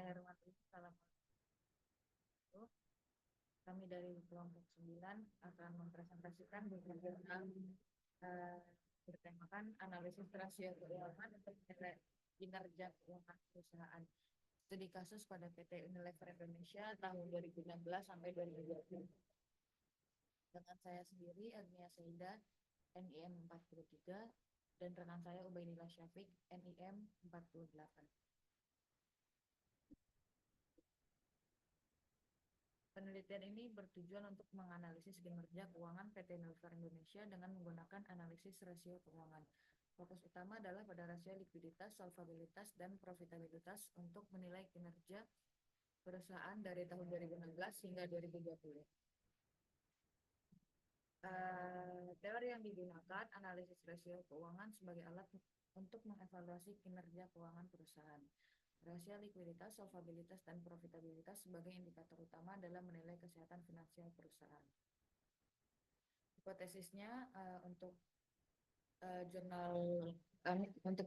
Bismillahirrahmanirrahim. Assalamualaikum. Kami dari kelompok 9 akan mempresentasikan beberapa bertemakan analisis rasio keuangan untuk kinerja keuangan perusahaan. Studi kasus pada PT Unilever Indonesia tahun 2016 sampai 2020. Dengan saya sendiri, Agnia Saida, NIM 43, dan rekan saya Ubaidillah Syafiq, NIM 48. Penelitian ini bertujuan untuk menganalisis kinerja keuangan PT Unilever Indonesia dengan menggunakan analisis rasio keuangan. Fokus utama adalah pada rasio likuiditas, solvabilitas, dan profitabilitas untuk menilai kinerja perusahaan dari tahun 2016 hingga 2020. Teori yang digunakan analisis rasio keuangan sebagai alat untuk mengevaluasi kinerja keuangan perusahaan. Rasio likuiditas, solvabilitas, dan profitabilitas sebagai indikator utama dalam menilai kesehatan finansial perusahaan. Hipotesisnya untuk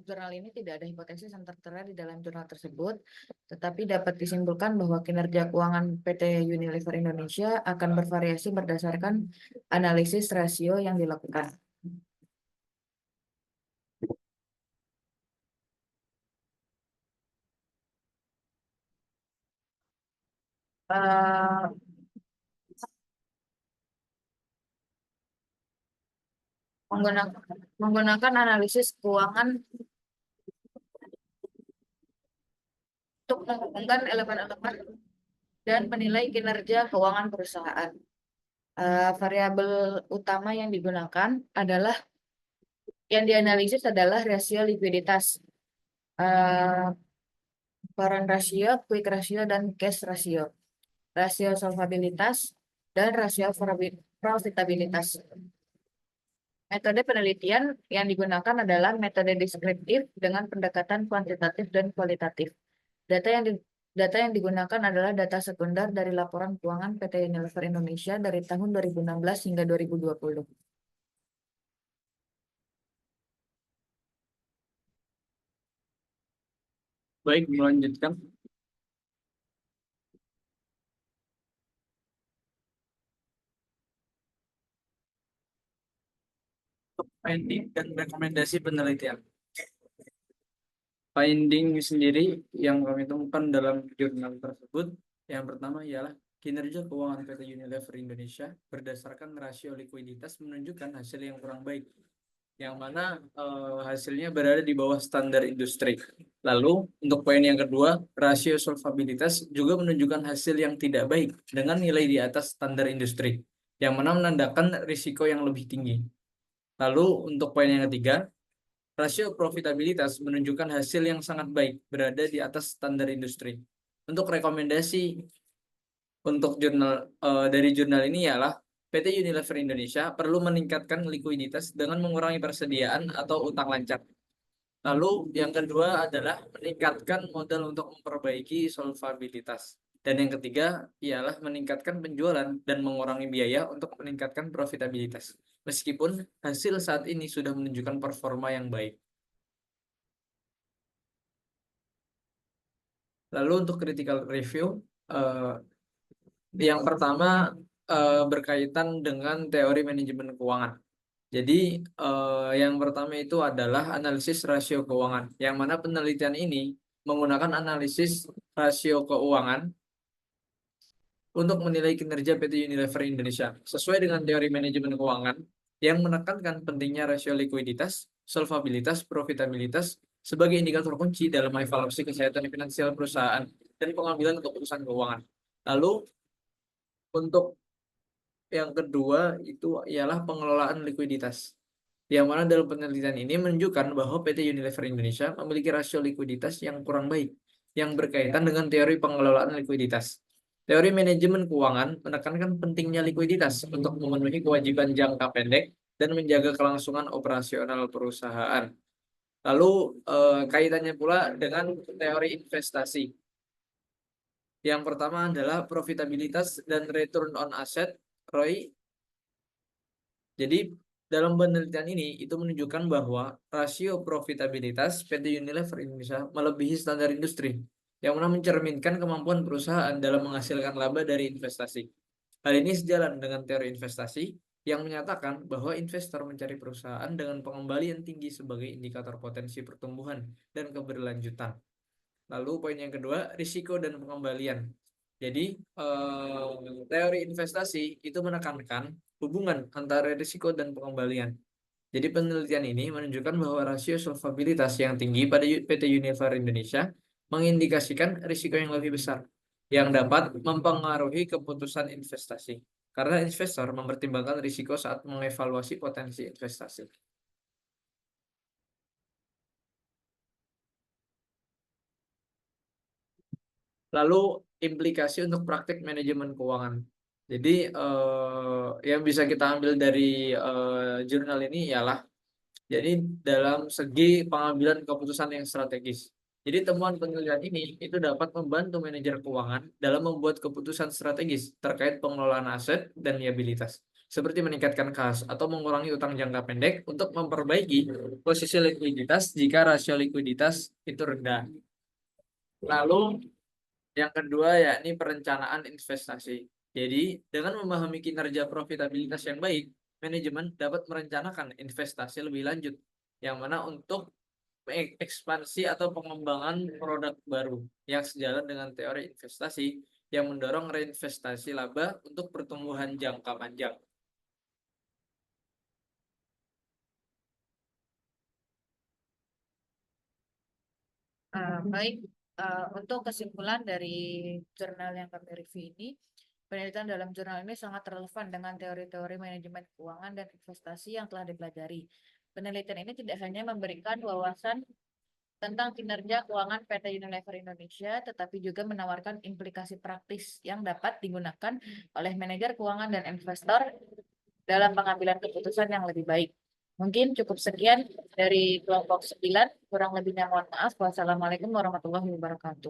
jurnal ini tidak ada hipotesis yang tertera di dalam jurnal tersebut, tetapi dapat disimpulkan bahwa kinerja keuangan PT Unilever Indonesia akan bervariasi berdasarkan analisis rasio yang dilakukan. Menggunakan analisis keuangan untuk menghubungkan elemen-elemen dan menilai kinerja keuangan perusahaan. Variabel utama yang digunakan adalah yang dianalisis adalah rasio likuiditas, current ratio, quick ratio, dan cash ratio, rasio solvabilitas, dan rasio profitabilitas. Metode penelitian yang digunakan adalah metode deskriptif dengan pendekatan kuantitatif dan kualitatif. Data yang digunakan adalah data sekunder dari laporan keuangan PT Unilever Indonesia dari tahun 2016 hingga 2020. Baik, melanjutkan. Finding dan rekomendasi penelitian. Finding sendiri yang kami temukan dalam jurnal tersebut, yang pertama ialah kinerja keuangan PT Unilever Indonesia berdasarkan rasio likuiditas menunjukkan hasil yang kurang baik, yang mana hasilnya berada di bawah standar industri. Lalu untuk poin yang kedua, rasio solvabilitas juga menunjukkan hasil yang tidak baik dengan nilai di atas standar industri, yang mana menandakan risiko yang lebih tinggi. Lalu untuk poin yang ketiga, rasio profitabilitas menunjukkan hasil yang sangat baik, berada di atas standar industri. Untuk rekomendasi untuk dari jurnal ini ialah PT Unilever Indonesia perlu meningkatkan likuiditas dengan mengurangi persediaan atau utang lancar. Lalu yang kedua adalah meningkatkan modal untuk memperbaiki solvabilitas. Dan yang ketiga ialah meningkatkan penjualan dan mengurangi biaya untuk meningkatkan profitabilitas. Meskipun hasil saat ini sudah menunjukkan performa yang baik. Lalu untuk critical review, yang pertama berkaitan dengan teori manajemen keuangan. Jadi yang pertama itu adalah analisis rasio keuangan, yang mana penelitian ini menggunakan analisis rasio keuangan untuk menilai kinerja PT Unilever Indonesia sesuai dengan teori manajemen keuangan yang menekankan pentingnya rasio likuiditas, solvabilitas, profitabilitas sebagai indikator kunci dalam evaluasi kesehatan finansial perusahaan dan pengambilan keputusan keuangan. Lalu untuk yang kedua itu ialah pengelolaan likuiditas, yang mana dalam penelitian ini menunjukkan bahwa PT Unilever Indonesia memiliki rasio likuiditas yang kurang baik, yang berkaitan dengan teori pengelolaan likuiditas. Teori manajemen keuangan menekankan pentingnya likuiditas untuk memenuhi kewajiban jangka pendek dan menjaga kelangsungan operasional perusahaan. Lalu kaitannya pula dengan teori investasi. Yang pertama adalah profitabilitas dan return on asset, ROI. Jadi dalam penelitian ini itu menunjukkan bahwa rasio profitabilitas PT Unilever Indonesia melebihi standar industri, yang mana mencerminkan kemampuan perusahaan dalam menghasilkan laba dari investasi. Hal ini sejalan dengan teori investasi yang menyatakan bahwa investor mencari perusahaan dengan pengembalian tinggi sebagai indikator potensi pertumbuhan dan keberlanjutan. Lalu poin yang kedua, risiko dan pengembalian. Jadi, teori investasi itu menekankan hubungan antara risiko dan pengembalian. Jadi penelitian ini menunjukkan bahwa rasio solvabilitas yang tinggi pada PT Unilever Indonesia mengindikasikan risiko yang lebih besar yang dapat mempengaruhi keputusan investasi. Karena investor mempertimbangkan risiko saat mengevaluasi potensi investasi. Lalu implikasi untuk praktik manajemen keuangan. Jadi yang bisa kita ambil dari jurnal ini ialah jadi dalam segi pengambilan keputusan yang strategis. Jadi temuan penelitian ini itu dapat membantu manajer keuangan dalam membuat keputusan strategis terkait pengelolaan aset dan liabilitas, seperti meningkatkan kas atau mengurangi utang jangka pendek untuk memperbaiki posisi likuiditas jika rasio likuiditas itu rendah. Lalu yang kedua yakni perencanaan investasi. Jadi, dengan memahami kinerja profitabilitas yang baik, manajemen dapat merencanakan investasi lebih lanjut, yang mana untuk ekspansi atau pengembangan produk baru yang sejalan dengan teori investasi yang mendorong reinvestasi laba untuk pertumbuhan jangka panjang. Baik, untuk kesimpulan dari jurnal yang kami review ini, penelitian dalam jurnal ini sangat relevan dengan teori-teori manajemen keuangan dan investasi yang telah dipelajari. Penelitian ini tidak hanya memberikan wawasan tentang kinerja keuangan PT Unilever Indonesia, tetapi juga menawarkan implikasi praktis yang dapat digunakan oleh manajer keuangan dan investor dalam pengambilan keputusan yang lebih baik. Mungkin cukup sekian dari kelompok 9, kurang lebihnya mohon maaf. Wassalamualaikum warahmatullahi wabarakatuh.